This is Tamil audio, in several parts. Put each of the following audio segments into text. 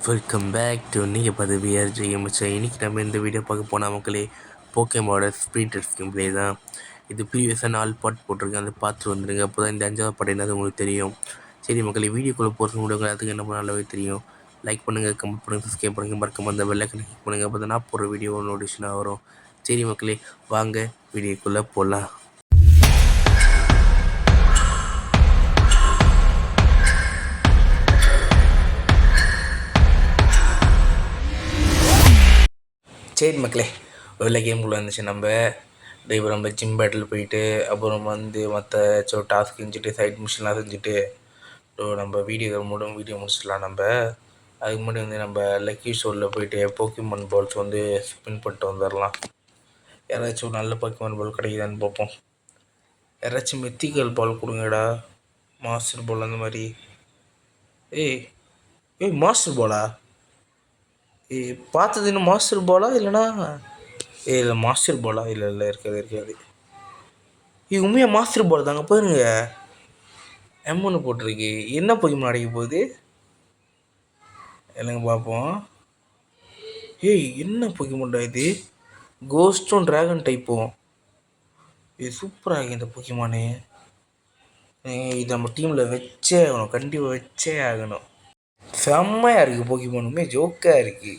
வெல்கம் பேக் டு நீங்கள் பார்த்து விஆர்ஜி மச்சான். இன்றைக்கி நம்ம இந்த வீடியோ பார்க்க போனால் மக்களே போக்கேமோட ஸ்பீட் டெஸ்டிங் ப்ளே தான். இது ப்ரீவியஸாக 4 பாட் போட்டிருக்கேன், அதை பார்த்துட்டு வந்துடுங்க. அப்போ தான் இந்த 5வது பாட்டு என்னது உங்களுக்கு தெரியும். சரி மக்களே, வீடியோக்குள்ளே போகிறது முடியுங்க. அதுக்கு என்ன நல்லாவே தெரியும். லைக் பண்ணுங்கள், கமெண்ட் பண்ணுங்கள், சப்ஸ்கிரைப் பண்ணுங்கள், மறக்காம அந்த பெல்லைக்கனை கிளிக் பண்ணுங்கள். அப்போ தான் நான் போடுற வீடியோ நோட்டிஃபிகேஷனாக வரும். சரி மக்களே, வாங்க வீடியோக்குள்ளே போகலாம். சரி மக்களே, வெளில கேம்குள்ளே இருந்துச்சு. இப்போ நம்ம ஜிம் பேட்டில் போயிட்டு அப்புறம் மற்ற டாஸ்க் செஞ்சுட்டு சைட் மிஷின்லாம் செஞ்சுட்டு நம்ம வீடியோ முடிச்சிடலாம். அதுக்கு முன்னாடி நம்ம லக்கி ஷோவில் போயிட்டு போக்கிமான் பால்ஸ் ஸ்பின் பண்ணிட்டு வந்துடலாம். யாராச்சும் நல்ல போக்கிமான் பால் கிடைக்குதான்னு பார்ப்போம். யாராச்சும் மெத்திக்கல் பால் கொடுங்கடா, மாஸ்டர் பால் அந்த மாதிரி. ஏய் மாஸ்டர் பாலா? பார்த்தது இன்னும் மாஸ்டர் பாலா இல்லைனா இல்லை மாஸ்டர் பாலா? இல்லை இருக்காது. உண்மையாக மாஸ்டர் பால் தாங்க. பாருங்க, M1 போட்டிருக்கு. என்ன போக்கிமான் அடைக்க போகுது இல்லைங்க பார்ப்போம். என்ன போக்கிமான்டா இது? கோஸ்ட்டும் ட்ராகன் டைப்பும். இது சூப்பராக இந்த போக்கிமானு. இது நம்ம டீமில் வச்சே ஆகணும், கண்டிப்பாக வச்சே ஆகணும். செம்மையாக இருக்குது போக்கிமானுமே, ஜோக்காக இருக்குது.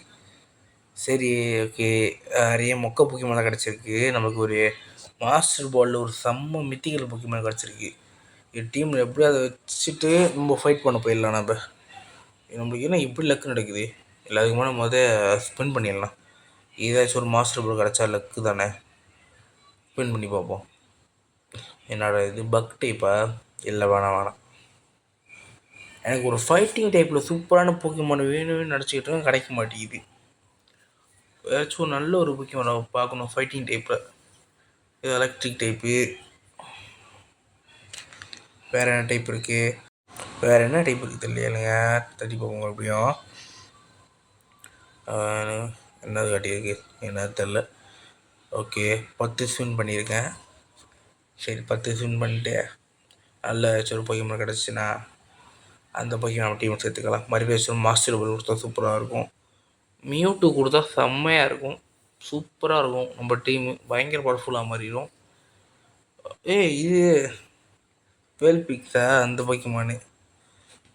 சரி ஓகே, நிறைய மொக்க போக்கிமான் கிடச்சிருக்கு. நமக்கு ஒரு மாஸ்டர் பாலில் ஒரு செம்ம மித்திக்கல் போக்கிமான் கிடச்சிருக்கு. இது டீமில் எப்படியும் அதை வச்சுட்டு நம்ம ஃபைட் பண்ண போயிடலாம். நம்மளுக்கு என்ன இப்படி லக்கு நடக்குது? எல்லாத்துக்கும் ஸ்பின் பண்ணிடலாம். ஏதாச்சும் ஒரு மாஸ்டர் பால் கிடச்சா லக்கு தானே. ஸ்பின் பண்ணி பார்ப்போம். என்னோட இது பக் டைப்பா? இல்லை, வேணாம். எனக்கு ஒரு ஃபைட்டிங் டைப்பில் சூப்பரான போக்கிமான் வேணும்னு நினச்சிக்கிட்டு கிடைக்க மாட்டேங்குது. ஏதாச்சும் நல்ல ஒரு போக்கிமானை பார்க்கணும் ஃபைட்டிங் டைப்பில். இது எலக்ட்ரிக் டைப்பு. வேறு என்ன டைப் இருக்குது தெரியலைங்க. தட்டி பார்ப்போம். எப்படியும் என்னது காட்டியிருக்கு என்னது தெரில. ஓகே, 10 ஸ்வின் பண்ணியிருக்கேன். சரி, 10 ஸ்வின் பண்ணிட்டு நல்ல ஒரு போக்கிமான் கிடச்சின்னா அந்த போக்கிமான் நம்ம டீமை சேர்த்துக்கலாம். மறுபடியும் மாஸ்டர் பால் கொடுத்தா சூப்பராக இருக்கும். மியூட்டு கொடுத்தா செம்மையாக இருக்கும், சூப்பராக இருக்கும். நம்ம டீமு பயங்கர பவர்ஃபுல்லாக மாறிடும். இது வேல்பிக்ஸா? அந்த போக்கிமானு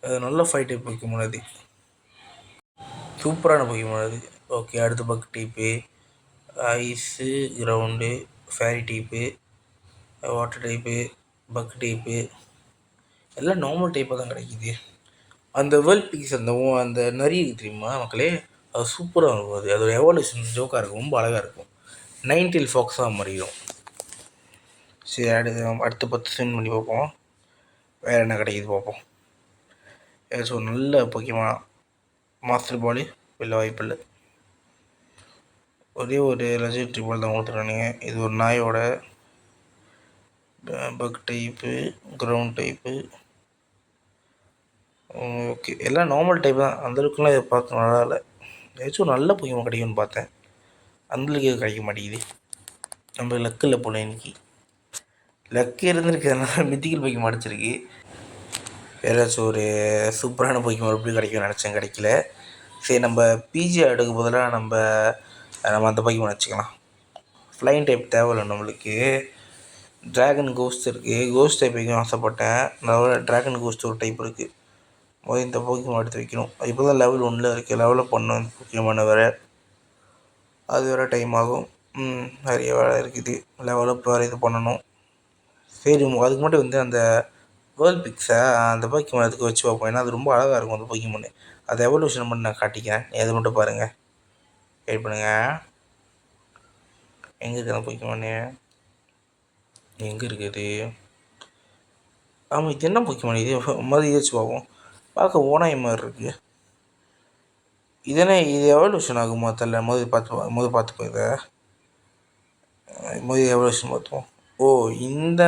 அது நல்ல ஃபைட் டைப் போக்கிமான். அது சூப்பரான போக்கிமான் அது. ஓகே, அடுத்த bug type ice, ground, fairy type, water type, bug type, எல்லாம் நார்மல் டைப்பாக தான் கிடைக்கிது. அந்த வேல்பிக்ஸ் அந்த நரி தெரியுமா மக்களே, அது சூப்பராக இருக்கும். அதோட எவால்யூஷன் ஜோக்காக இருக்கும், ரொம்ப அழகாக இருக்கும். 9 ஃபாக்ஸாக மாறிடும். சரி, அடுத்து 10 ஸ்பின் பண்ணி பார்ப்போம். வேறு என்ன கிடைக்கிது பார்ப்போம். ஏதாச்சும் ஒரு நல்ல போக்கிமான் மாஸ்டர் பால் வெளில வாய்ப்பில்லை. ஒரே ஒரு லெஜெண்டரி பால் தான் கொடுத்துருக்கானுங்க. இது ஒரு நாயோட pug type, ground type. Okay, எல்லாம் நார்மல் டைப் தான். அந்தளவுக்குலாம் இதை பார்க்க நல்லா இல்லை. ஏதாச்சும் நல்ல போக்கிமான் கிடைக்கும்னு பார்த்தேன், அந்தளவுக்கு எதுவும் கிடைக்க மாட்டேங்குது. நம்ம லக்கு இல்லை போல. இன்றைக்கி லக்கு இருந்திருக்கிறதுனால மித்திக்கல் போக்கிமான் அடிச்சிருக்கு. ஏதாச்சும் ஒரு சூப்பரான போக்கிமான் எப்படி கிடைக்கும்னு நினச்சேன், கிடைக்கல. சரி, நம்ம பிஜி எடுக்க பதிலாக நம்ம அந்த போக்கிமான் வச்சுக்கலாம். ஃப்ளைங் டைப் தேவையில்லை நம்மளுக்கு. ட்ராகன் கோஸ்ட் இருக்குது. கோஸ்ட் டைப் வைக்கணும் ஆசைப்பட்டேன். அதோட ட்ராகன் கோஸ்ட் ஒரு டைப் இருக்குது. இந்த போக்கிமான் எடுத்து வைக்கணும். இப்போ தான் லெவல் 1 இருக்குது. லெவலில் பண்ணணும் இந்த போக்கிமான வேறு. அது வேறு டைம் ஆகும். நிறைய வேலை இருக்குது. லெவலப் வேறு இது பண்ணணும். சரி, அதுக்கு மட்டும் அந்த வேர்ல்ட் பிக்ஸை அந்த போக்கிமான் அதுக்கு வச்சு பார்ப்போம். ஏன்னா அது ரொம்ப அழகாக இருக்கும் அந்த போக்கிமான். அதை எவல்யூஷன் பண்ணி நான் காட்டிக்கிறேன், அதை மட்டும் பாருங்கள். வெயிட் பண்ணுங்கள். எங்கே இருக்குது அந்த போக்கிமான்? எங்கே இருக்குது? ஆமாம், இது என்ன போக்கிமான்? இது மாதிரி வச்சு பார்ப்போம். பார்க்க ஓனாய் மாதிரி இருக்குது. இது எவல்யூஷன் ஆகுமா தெரியல. பார்த்துப்போம். இதை எவல்யூஷன் பார்த்துப்போம். இந்த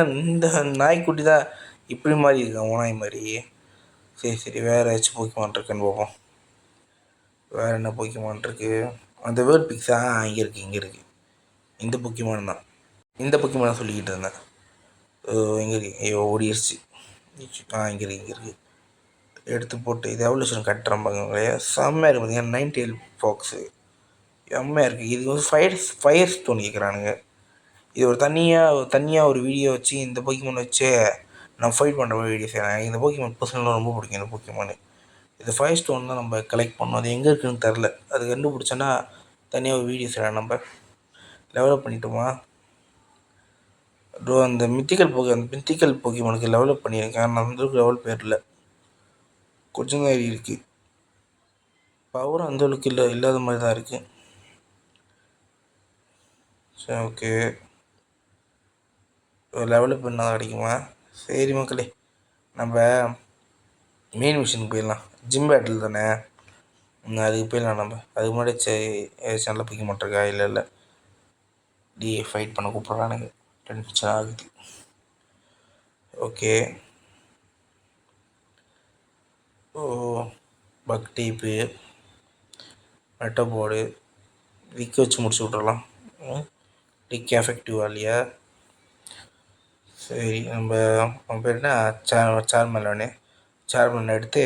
நாய்க்குட்டி தான் இப்படி மாதிரி இருக்கா, ஓனாய் மாதிரி. சரி, வேறு ஏதாச்சும் போக்கிமான் இருக்குன்னு பார்ப்போம். வேறு என்ன போக்கிமான் இருக்குது? அந்த வேர்ல்ட் பிக்ஸா? இங்கே இருக்குது. இந்த போக்கிமான் தான். இந்த போக்கிமான் சொல்லிக்கிட்டு இருந்தேன். எங்கே இருக்கு? ஓடிடுச்சு. இங்கே இருக்குது. எடுத்து போட்டு இது எவல்யூஷன் கட்டுறம்பாங்க இல்லையா, செம்மையாக இருக்குது பார்த்தீங்கன்னா 90 பாக்ஸு செம்மையாக இருக்குது. இது வந்து ஃபயர் ஸ்டோன் கேட்குறானுங்க. இது ஒரு தனியாக ஒரு வீடியோ வச்சு இந்த போக்கிமான் வச்சு நான் ஃபைட் பண்ணுற மாதிரி வீடியோ செய்கிறேன். இந்த போக்கிமான் பர்சனலாக ரொம்ப பிடிக்கும் இந்த போக்கிமான். இது ஃபயர் ஸ்டோன் தான் நம்ம கலெக்ட் பண்ணோம். அது எங்கே இருக்குதுன்னு தெரில. அது கண்டுபிடிச்சோன்னா தனியாக ஒரு வீடியோ செய்யலாம். நம்ம டெவலப் பண்ணிட்டோமா அந்த மித்திக்கல் போக்கிமானுக்கு டெவலப் பண்ணியிருக்கேன். நான் அந்தளவுக்கு லெவல் பேரில் கொஞ்சம் தான் இருக்குது. பவரும் அந்தளவுக்கு இல்லாத மாதிரி தான் இருக்குது. சரி, ஓகே. லெவலப் பண்ணால் தான் கிடைக்குமா? சரி மக்களே, நம்ம மெயின் மிஷினுக்கு போயிடலாம். ஜிம் பேட்டில் தானே, அதுக்கு போயிடலாம். நம்ம அதுக்கு முன்னாடி சேனலில் பிடிக்க மாட்டேருக்கா? இல்லை ஃபைட் பண்ண கூப்பிட்றானுங்க. டென்ஷன் ஆகுது. ஓகே. பக் டீப்பு, மெட்டபோர்டு, விக்க வச்சு முடிச்சு விட்றலாம். டிக் எஃபெக்டிவ் இல்லையா? சரி, நம்ம பேர் என்ன, சேர்மன் எடுத்து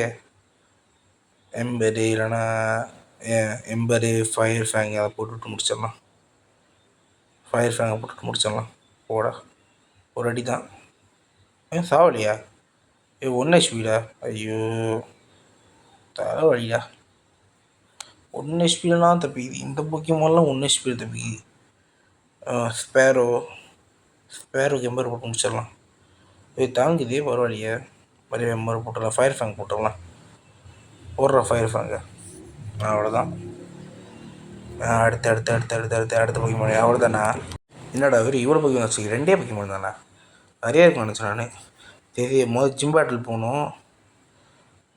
எம்பரு இல்லைன்னா எம்பரு ஃபயர் ஃபேங் அதை போட்டுவிட்டு முடிச்சிடலாம். ஃபயர் ஃபேங்கை போட்டுவிட்டு முடிச்சிடலாம். போடா, ஒரு அடி தான். சாவலியா? 1 ஹெச்பிடா? ஐயோ தலைவலிடா. 1 ஹெச்பிலாம் தப்பிக்குது இந்த போக்கிமான்லாம். 1 ஹெச்பியில் தப்பிக்குது. ஸ்பேரோக்கு எம்பர் போட்டு முடிச்சிடலாம். இது தாங்குதே, பரவாயில்லையே. மறுபடியும் எம்பர் போட்டுடலாம். ஃபயர் ஃபேங் போட்டுடலாம். போடுற ஃபயர் ஃபேங்க அவ்வளோதான். அடுத்த போக்கிமான் அவ்வளோதானா? என்னடா இவர் இவ்வளோ போக்கிமான் வச்சுக்க? 2 போக்கிமான் தானே? நிறையா இருக்கும் நினச்சேன் நான். சரி, முதல் ஜிம் பேட்டில் போகணும்.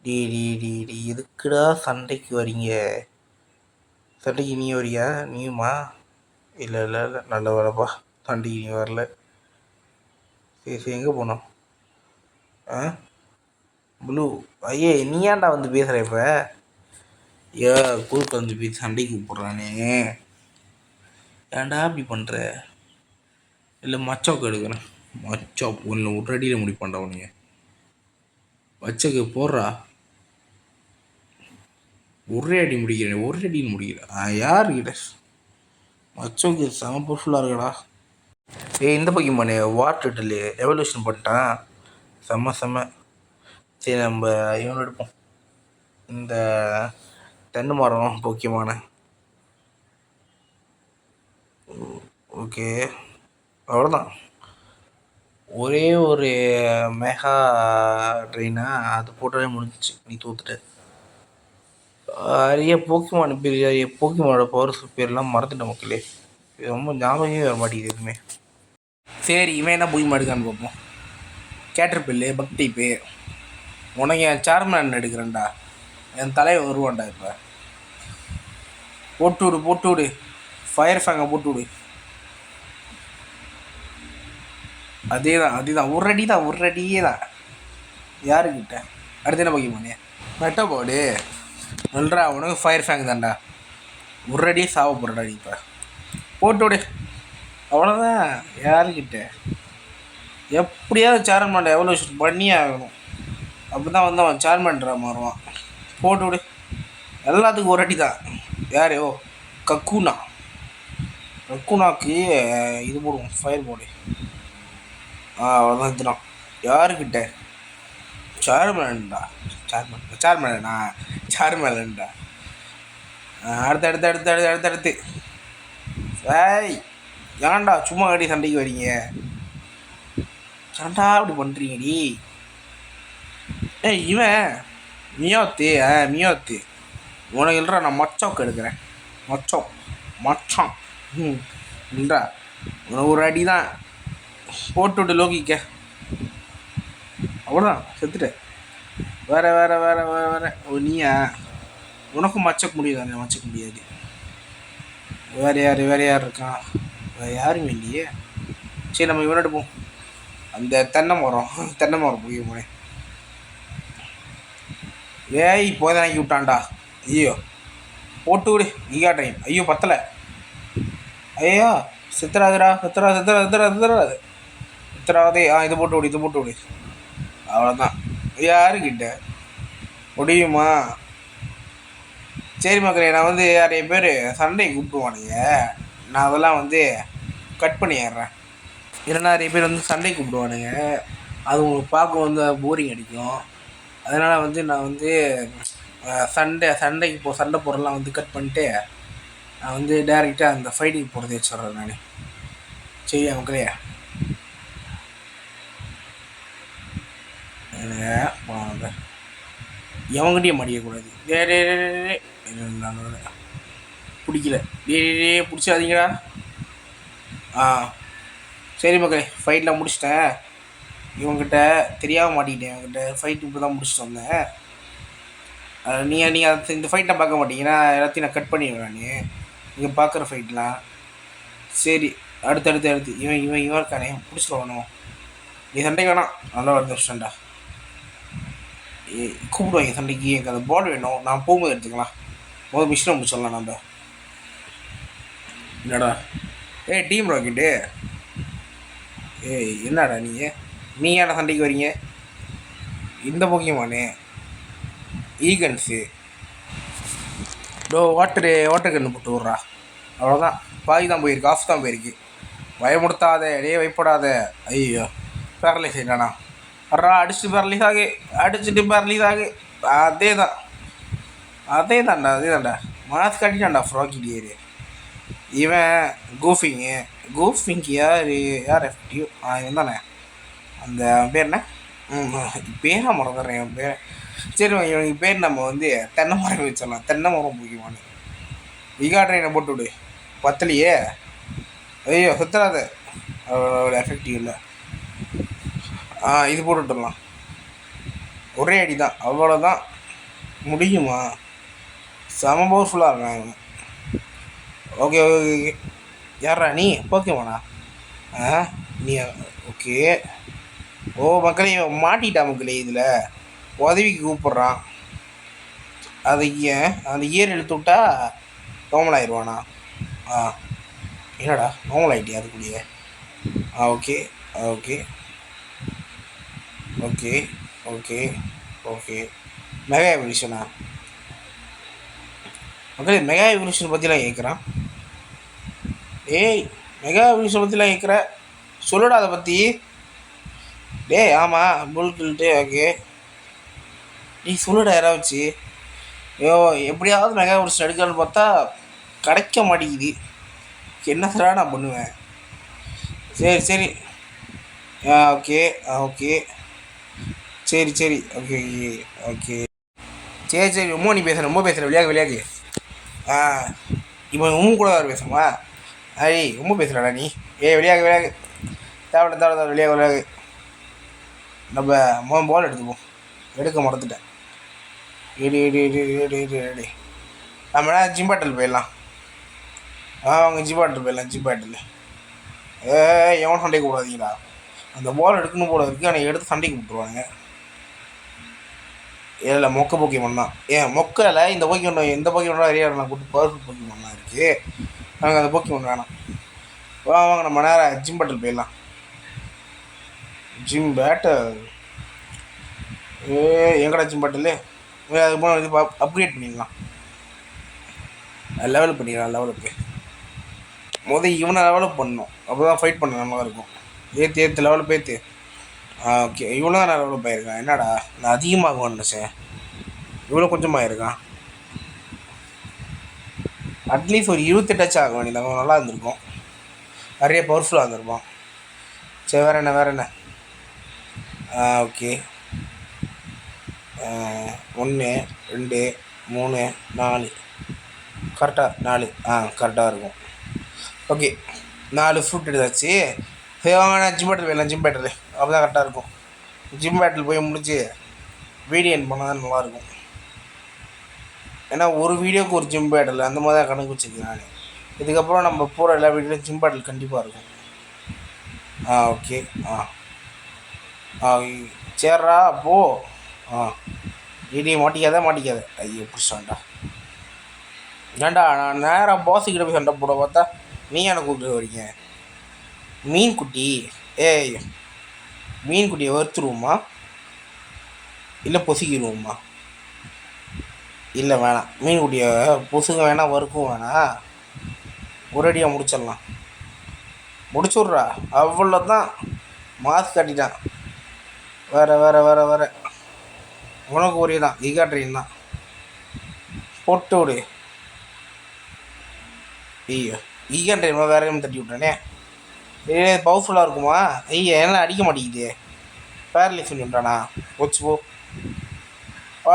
டி எதுக்குடா சண்டைக்கு வரீங்க? சண்டைக்கு நீ வரியா? நீயுமா? இல்லை நல்ல வேலைப்பா, சண்டைக்கு நீ வரல. சரி, எங்கே போனோம்? ப்ளூ. ஐயே, நீ ஏன்டா வந்து பேசுகிற இப்போ? குறுக்க வந்து பேசி சண்டைக்கு கூப்பிட்றானே, ஏன்டா அப்படி பண்ணுற? இல்லை மச்சாவுக்கு எடுக்கிறேன். மச்சா ஒன்று ஒரு அடியில் முடிப்பான்டா உனிய. வச்சக்கு போடுறா. ஒரே அடி முடிக்கிறேன். ஒரு அடியில் முடிக்கிறேன். யாருக்கிட்ட? மச்சோக்கு செம பவர்ஃபுல்லாக இருக்கடா. இந்த போக்கிமான் வாட்டர் எவல்யூஷன் பண்ணிட்டான். செம்ம. சரி, நம்ம இவனை எடுப்போம். இந்த தென்னை மரம் போக்கியமான. ஓகே, அவ்வளோதான். ஒரே ஒரு மெகா ட்ரெயினா அது போட்டாலே முடிஞ்சிச்சு. நீ தூத்துட்ட. நிறைய போக்கிமானோட பவர்ஸ் பேர்லாம் மறந்துட்ட மக்களே. இது ரொம்ப ஞாபகமே வர மாட்டேங்குது எதுவுமே. சரி, இவன் என்ன போய் மாடுக்கான்னு பார்ப்போம். கேட்டர்பில்லு, பக் டைப்பு. உனக்கு என் சேர்மன் எடுக்கிறேன்டா. என் தலையை வருவான்டா. இப்போ போட்டு விடு. ஃபயர் ஃபேங்கை போட்டு விடு. அதேதான் ஒரு அடியே தான். யாருக்கிட்ட? அடுத்து என்ன போக்கிமானே? மெட்டபோர்டு. நன்றா, உனக்கு ஃபயர் ஃபேங் தான்டா. ஒரு அடியே சாவ போகிறடா நீ. இப்போ போட்டு விடு. அவ்வளோதான். யாருக்கிட்ட? எப்படியாவது சேர்மன் எவல்யூஷன் பண்ணியே ஆகணும். அப்படி தான் வந்து அவன் சேர்மன்ற மாறுவான். போட்டு விடு. எல்லாத்துக்கும் ஒரு அடி தான். யார்? கக்குனாக்கு இது போடுவோம், ஃபயர் போர்டு. அவ்வளோதான். இதுதான். யாருக்கிட்ட? சேர்மன்டா. அடுத்து. ஏய், ஏன்டா சும்மா கட்டி சண்டைக்கு வரீங்க? சண்டா அப்படி பண்ணுறீங்கடி. ஏய், இவன் மியோத்து. உனக்கு இல்லைடா, நான் மச்சாவுக்கு எடுக்கிறேன். மச்சான் இல்லைடா, உனக்கு ஒரு அடி தான். போட்டு விட்டு லோகிக்க. அவ்வளோதான், செத்துட்ட. வேற நீயா? உனக்கும் மச்சக்க முடியாது. மச்சக்க முடியாது. வேறு யார் இருக்கான்? வேறு யாருமே இல்லையே. சரி, நம்ம இவனை எடுப்போம். அந்த தென்னை மரம் போய் ஏய், போதனாக்கி விட்டான்டா. ஐயோ, போட்டு விடு. ஈகா டைம். ஐயோ, பத்தலை. ஐயோ, சித்தராது. இது போட்டு விடு. அவ்வளோதான். யாருக்கிட்ட? முடியுமா? சரி மக்களே, நான் வந்து நிறைய பேர் சண்டைக்கு கூப்பிடுவானுங்க, நான் அதெல்லாம் வந்து கட் பண்ணிடுறேன். இல்லைன்னா நிறைய பேர் வந்து சண்டைக்கு கூப்பிடுவானுங்க, அது உங்களுக்கு பார்க்க வந்து போரிங் அடிக்கும். அதனால் வந்து நான் வந்து சண்டைக்கு சண்டை போடுறலாம் வந்து கட் பண்ணிட்டு நான் வந்து டேரெக்டாக அந்த ஃபைட்டிங் போடுறதை வச்சுட்றேன் நான். சரியா மக்களே? எவங்கிட்டையும் மடியக்கூடாது. பிடிக்கல. பிடிச்சாதீங்கடா. ஆ சரி மக்களே, ஃபைட்லாம் முடிச்சிட்டேன். இவங்ககிட்ட தெரியாமல் மாட்டிக்கிட்டேன். இவங்ககிட்ட ஃபைட் இப்போ தான் முடிச்சுட்டு வந்தேன். நீங்கள் இந்த ஃபைட்டை பார்க்க மாட்டீங்கன்னா எல்லாத்தையும் நான் கட் பண்ணிடுவேன். நீங்கள் பார்க்குற ஃபைட்லாம் சரி. அடுத்து இவன் இருக்கானே பிடிச்சிருவானோ? நீ சண்டைக்கு வேணாம், நல்லா வந்து வச்சுட்டா. கூப்பிடுவாங்க சண்டைக்கு. எனக்கு அந்த பால் வேணும், நான் போகும்போது எடுத்துக்கலாம். முதல் மிஷினை முடிச்சிடலாம் நம்ம. என்னடா டீம் ராக்கெட்டு, என்னடா நீ ஏன்டா சண்டைக்கு வரீங்க? இந்த போக்கியமானே ஈகன்ஸு வாட்டர் கன்று போட்டு விட்றா. அவ்வளோதான், பாதி தான் போயிருக்கு, ஆஃப் தான் போயிருக்கு. பயமுடுத்தாத, பயப்படாத. ஐயோ பேரலைஸ் ஆகிட்டானா? அட்ரா, அடிச்சுட்டு பேரலைஸ் ஆகு. அதே தான்டா மாஸ்க் கட்டிட்டான்டா ஃப்ராக்கி டியரு. இவன் கூஃபிங்கு யார் எஃப்டியூ இவன் தானே, அந்த பேர் என்ன? பேராக மறந்துடுறேன் என் பேர். சரி, இவனுக்கு பேர் நம்ம வந்து தென்னை மரம் வச்சிடலாம். தென்னை மரம் முக்கியமான விகாட்ரைனை போட்டு விடு. பத்தலையே. ஐயோ சுத்தராத, அவ்வளோ எஃபெக்டிவ் இல்லை. இது போட்டு விட்டுடலாம். ஒரே அடி தான், அவ்வளோதான். முடியுமா? செம பவர்ஃபுல்லாக இருக்கான். ஓகே. யாரா நீ? ஓகேவாண்ணா? நீ ஓகே. மக்களே மாட்டிட்டா மக்களே. இதில் உதவிக்கு கூப்பிட்றான். அதை அந்த இயர் இழுத்து விட்டா நார்மல் ஆயிடுவானா? என்னடா நார்மல் ஆகிட்டியா அதுக்குள்ளேயே? Okay okay okay okay okay. Mega எவல்யூஷனா மக்களே? மெகா எவல்யூஷன் பற்றிலாம் கேட்குறான். மெகா எவல்யூஷன் பற்றிலாம் கேட்குற, சொல்லுடா அதை பற்றி. ஆமாம் புல்கில்ட்டு. ஓகே, நீ சொல்லுடா யாராவது. எப்படியாவது மெகா எவல்யூஷன் எடுக்கலான்னு பார்த்தா கிடைக்க மாட்டேங்குது. என்ன சாரா நான் பண்ணுவேன்? சரி ஓகே ஓகே சரி ஓகே ஓகே சரி ரொம்ப நீ பேசுகிற விளையாடு. இப்போ கூட வேறு பேசுமா? ரொம்ப பேசுகிறாடா நீ. விளையாடு தேவை விளையாடு. நம்ம பால் எடுத்துப்போம். எடுக்க மறந்துட்டேன். நம்ம ஜிம் பேட்டில் போயிடலாம். அவங்க ஜிம் பேட்டில் எவன் சண்டைக்கு கூடாதீங்களா? அந்த பால் எடுக்கணும் போல இருக்குது, ஆனால் எடுத்து சண்டைக்கு விட்டுருவாங்க. இல்லை மொக்க போக்கியமன் தான். மொக்கையில் இந்த போக்கியமன், எந்த போக்கியமன் நிறையா கூட்டு பவர்ஃபுல் போக்கியமன் தான் இருக்குது. நாங்கள் அந்த போக்கியமன் வேணாம். வாங்க நம்ம நேரம் ஜிம் பேட்டில் போயிடலாம். ஜிம் பேட்டில் எங்கடா ஜிம் பேட்டில்? இது அப்கிரேட் பண்ணிடலாம், லெவலப் பண்ணிக்கலாம். லெவலப்பு இவனை டெவலப் பண்ணணும், அப்போ தான் ஃபைட் பண்ண நல்லா இருக்கும். ஏற்று லெவலப் ஏற்று. ஓகே, இவ்வளோ தான் நான் டெவலப் ஆகிருக்கேன். என்னடா நான் அதிகமாகும் நினச்சேன், இவ்வளோ கொஞ்சமாக இருக்கான். அட்லீஸ்ட் ஒரு 28 ஆக வேண்டியது, நல்லா இருந்திருக்கும். நிறைய பவர்ஃபுல்லாக இருந்திருப்பான். சரி, வேறு என்ன? ஓகே, 1 2 3 4 கரெக்டாக 4. கரெக்டாக இருக்கும். ஓகே, 4 ஃப்ரூட் எடுத்தாச்சு. வாங்க ஜிம் பேட்டில் போயிடலாம். ஜிம் பேட்டில் அப்போ தான் கரெக்டாக இருக்கும். ஜிம் பேட்டில் போய் முடிச்சு வீடியோ என் பண்ணால் தான் நல்லாயிருக்கும். ஏன்னா ஒரு வீடியோவுக்கு ஒரு ஜிம் பேட்டில் அந்த மாதிரி தான் கணக்கு வச்சுருக்கேன் நான். இதுக்கப்புறம் நம்ம போகிற எல்லா வீடியோலையும் ஜிம் பேட்டில் கண்டிப்பாக இருக்கும். ஓகே. சேர்றா போ. இடி மாட்டிக்காத. ஐயோ பிடிச்சான்டா. ஏன்டா நான் நேராக பாஸுக்கிட்ட போய் சண்டை போட பார்த்தா நீ எனக்கு கூப்பிட்டு வரீங்க? மீன்குட்டி, மீன்குட்டியை வறுத்துருவோமா இல்லை பொசிக்கிடுவோமா? இல்லை வேணாம், மீன் குட்டியை பொசுங்க வேணாம், வறுக்கும் வேணாம், ஒரேடியாக முடிச்சிடலாம். முடிச்சு விட்றா, அவ்வளோதான். மாஸ்க் கட்டிட்டான். வேறு வேறு வேறு வேறு உனக்கு ஒரே தான் ட்ரெயின் தான். போட்டு விடு. ஐயோ, ட்ரெயின் வேறு எதுவும் தட்டி விட்டானே. பவர்ஃபுல்லாக இருக்குமா? ஐயா என்ன அடிக்க மாட்டேங்குது. பேரலைஸ் பண்ணிட்டானா? போச்சு போ.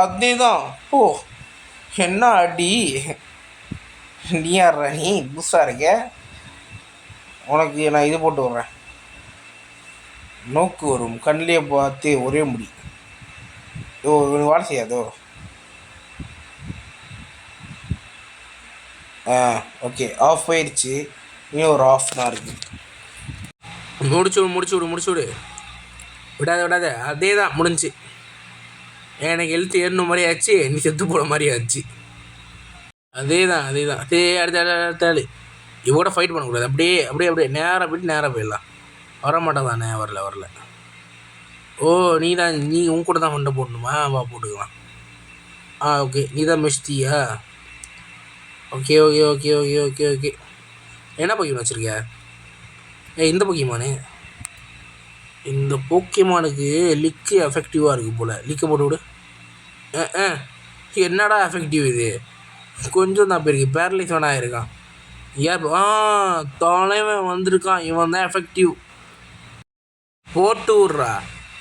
அதே தான் போ. என்ன அடி. நீ யார்ற நீ? புதுசாக இருக்க. உனக்கு நான் இது போட்டு விட்றேன். நோக்கு வரும் கண்ணிலே பார்த்து ஒரே முடி. ஓ இவனுக்கு வேலை செய்யாதோ? ஓகே, ஆஃப் போயிடுச்சு. இன்னும் ஒரு ஆஃப் தான் இருக்குது. முடிச்சு விடு. விடாத அதே தான் முடிஞ்சு. எனக்கு எழுத்து ஏறணும் மாதிரி ஆச்சு, நீ செத்து போகிற மாதிரி ஆச்சு. அதே தான் சரி, அடுத்த ஆள் இவோட ஃபைட் பண்ணக்கூடாது. அப்படியே நேராக போயிடலாம். வரமாட்டேன் தானே? வரல. ஓ நீ உன் கூட தான் ஃபண்டை போடணுமா? வா போட்டுக்கலாம். ஓகே, நீ தான் மெஸ்தியா? ஓகே. என்ன போக்கிமான் வச்சுருக்க? இந்த போக்கிமானு, இந்த போக்கிமானுக்கு லிக்கு எஃபெக்டிவாக இருக்குது போல். லிக்கை போட்டு விடு. என்னடா எஃபெக்டிவ் இது? கொஞ்சம் தான் போயிருக்கு. பேரலைஸ் வேணா ஆயிருக்கான். தலைவன் வந்திருக்கான். இவன் தான் எஃபெக்டிவ். போட்டு விட்றா.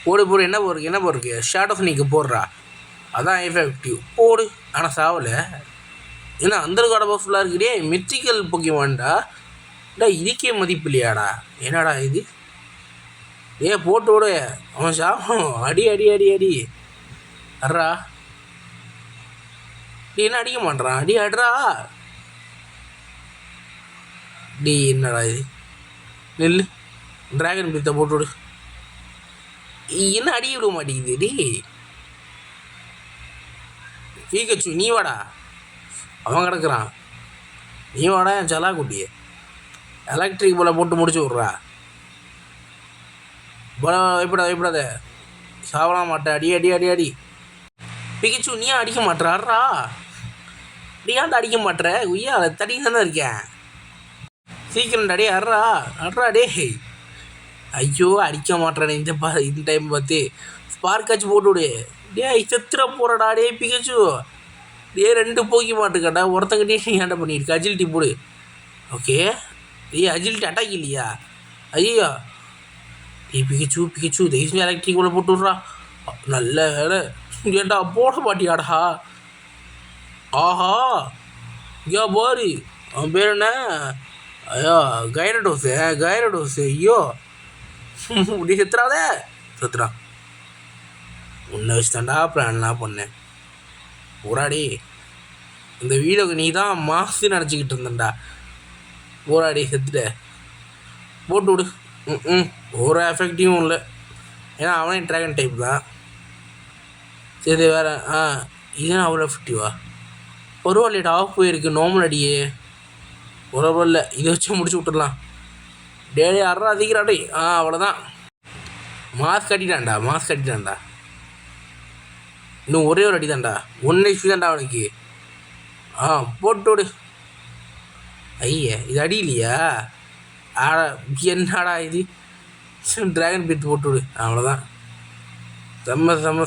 போடு. என்ன போருக்கு? ஷார்ட் ஆஃப் நீக்கு போடுறா. அதான் எஃபெக்டிவ். போடு. ஆனால் சாவலை. ஏன்னா அந்த கடை ஃபுல்லாக இருக்குடே. மித்திக்கல் போக்கிமான்டா. இதுக்கே மதிப்பு இல்லையாடா? என்னடா இது? போட்டு விடு. அவன் சாப்பிடும். அடி அட்ரா. என்ன அடிக்க மாட்டான்? அட்ரா. என்னடா இது? நெல்லு. டிராகன் பீத்தை போட்டு விடு. என்ன அடிக்க விட மாட்டேங்குது? பீக்கச்சு நீ வாடா. அவன் கிடக்குறான். நீ வாடா என் சலா குட்டியே. எலக்ட்ரிக் போல போட்டு முடிச்சு விட்றா. பயப்படாத. சாவலாம் மாட்டேன். அடி. பிகிச்சு நீ அடிக்க மாட்டேறாரா? நீயாண்டா அடிக்க மாட்டேற? உய்யா தடி தானே இருக்கேன். சீக்கிரம் அடி. அட்ரா டே. ஐயோ அடிக்க மாட்டேறேன் இந்த டைம் பார்த்து. ஸ்பார்க்காச்சு போட்டு விடு. செத்துற போறடா டே பிகிச்சு. 2 போக்கி மாட்டுக்கடா. ஒருத்தங்கிட்டே நீ ஏன்டா பண்ணியிருக்க? அஜிலிட்டி போடு. ஓகே, அஜிலிட்டி அட்டாக் இல்லையா? ஐயோ பிகிச்சு தயவுசெஞ்சு எலக்ட்ரிக் உள்ள போட்டு விட்றா. நல்ல வேலை. ஏண்டா போட மாட்டியாடா? ஆஹா, பாரு. அவன் பேர் என்ன? ஐயோ கைரடோஸ். ஐயோ இப்படி செத்துறான். உன்னை வச்சு தாண்டா பிளான்லாம் பண்ணேன். போராடி. இந்த வீடியோக்கு நீ தான் மாசு நினச்சிக்கிட்டு இருந்தேன்டா. போராடி செத்துட்ட. போட்டு விடு. ஒரு எஃபெக்டிவும் இல்லை. ஏன்னா அவனே ட்ராகன் டைப் தான். சரி வேறு. இதுனா அவ்வளோ எஃபெக்டிவா? பரவாயில்லைடா. ஆஃப் போயிருக்கு. நார்மல் அடியே பரவாயில்ல. இதை வச்சு முடிச்சு விட்டுடலாம். அறா அதிகராடே. அவ்வளோதான். மாஸ்க் கட்டிட்டான்டா. இன்னும் ஒரே ஒரு அடி தான்டா. 1 HP தான்டா அவனுக்கு. போட்டு விடு. ஐயா இது அடி இல்லையா? என்னடா இது? ட்ராகன் பீட் போட்டு விடு. அவ்வளோதான்.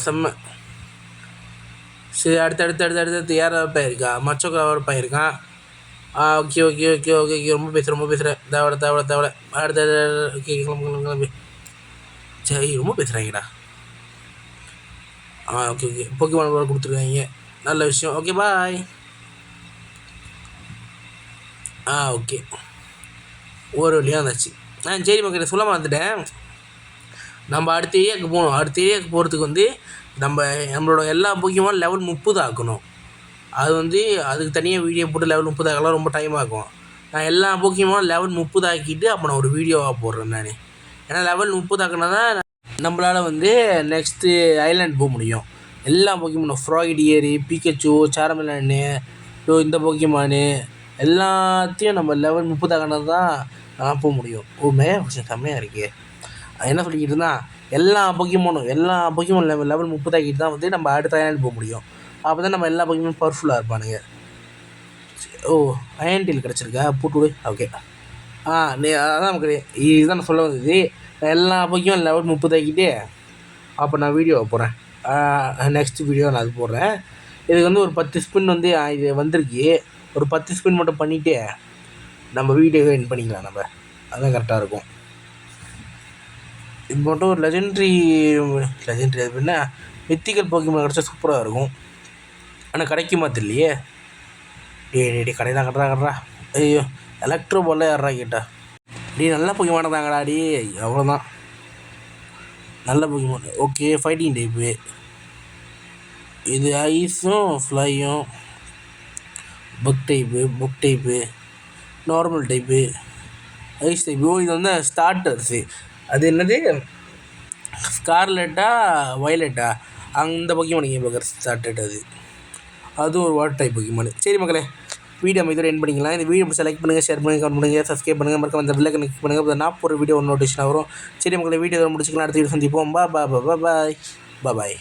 செம்ம. சரி, அடுத்து யார் பயிர்க்கா? மச்சோக்கா பயிர்க்கான். ஓகே. ரொம்ப பேசுகிறேன். தேவை. அடுத்த ஓகே கிளம்பி. சரி, ரொம்ப பேசுகிறாங்கடா. ஓகே. போக்கிமான் போல கொடுத்துருக்காங்க. நல்ல விஷயம். Okay bye. ஓகே, ஒரு வழியாக வந்தாச்சு. சரி மக்கள், சொல்ல மறந்துட்டேன். நம்ம அடுத்த ஏரியாவுக்கு போகணும். அடுத்த ஏரியாவுக்கு போகிறதுக்கு வந்து நம்மளோட எல்லா போக்கிமான் லெவல் 30 ஆக்கணும். அது அதுக்கு தனியாக வீடியோ போட்டு லெவல் 30 ஆக்கலாம். ரொம்ப டைம் ஆகும். நான் எல்லா போக்கிமான் லெவல் 30 ஆக்கிட்டு அப்போ நான் ஒரு வீடியோவாக போடுறேன் நான். ஏன்னா லெவல் 30 ஆக்கினா தான் நம்மளால் நெக்ஸ்ட்டு ஐலாண்ட் போக முடியும். எல்லா போக்கிமானும் ஃப்ராய்டியரு, பிகச்சு, சார்மலான்னு, இந்த போக்கிமானு எல்லாத்தையும் நம்ம லெவல் 30 ஆக்கினா தான் நான் போக முடியும். செம்மையாக இருக்கே. என்ன சொல்லிக்கிட்டு இருந்தால் எல்லா போக்கிமானும் லெவல் 30 ஆக்கிட்டு தான் நம்ம அடுத்த ஐலாண்ட் போக முடியும். அப்போ தான் நம்ம எல்லா பக்கமும் பவர்ஃபுல்லாக இருப்பானுங்க. ஓ அயன்டீல் கிடச்சிருக்கா, போட்டு விடு. ஓகே நீ அதான் நமக்கு இதுதான் நான் சொல்ல வந்தது. எல்லா பக்கம் லெவல் 30 ஆக்கிட்டே அப்போ நான் வீடியோ போடுறேன். நெக்ஸ்ட் வீடியோ நான் அது போடுறேன். இதுக்கு வந்து ஒரு 10 ஸ்பின் வந்து இது வந்திருக்கு. ஒரு 10 ஸ்பின் மட்டும் பண்ணிவிட்டு நம்ம வீடியோவை என் பண்ணிக்கலாம். நம்ம அதுதான் கரெக்டாக இருக்கும். இது மட்டும் ஒரு லெஜெண்ட்ரி அப்படின்னா மித்திக்கல் போக்கிமான் கிடச்சா சூப்பராக இருக்கும். ஆனால் கிடைக்குமா தெரியலையே. டே கடைதான் கட்டுறா. ஐயோ எலக்ட்ரோ பாலில் யாரா கேட்டா. நல்லா போக்கிமான தாங்கடா. அவ்வளோதான் நல்ல போக்கிமான். Okay fighting type. இது ஐஸும் ஃப்ளையும், bug type, normal type, ice type. இது வந்து ஸ்டார்டர்ஸு. அது என்னது ஸ்கார்லெட்டா வயலட்டா அந்த போக்கிமான் கேம் பார்க்குற ஸ்டார்டட். அதுவும் ஒரு வாட்டர் டைப் போக்கிமான். சரி மக்களே, வீடியோ நம்ம இதோட என் பண்ணிக்கலாம். இந்த வீடியோ செலக்ட் பண்ணுங்கள், ஷேர் பண்ணுங்கள், கமெண்ட் பண்ணுங்கள், சப்ஸ்கிரைப் பண்ணுங்கள், மறக்காம அந்த பெல் ஐகானை கிளிக் பண்ணுங்கள். அப்போ நான் ஒரு வீடியோ நோட்டிஃபிகேஷன் வரும். சரி மக்களே, வீடியோ முடிச்சுக்கலாம். அடுத்த வீடியோ சந்திப்போம். பாய்.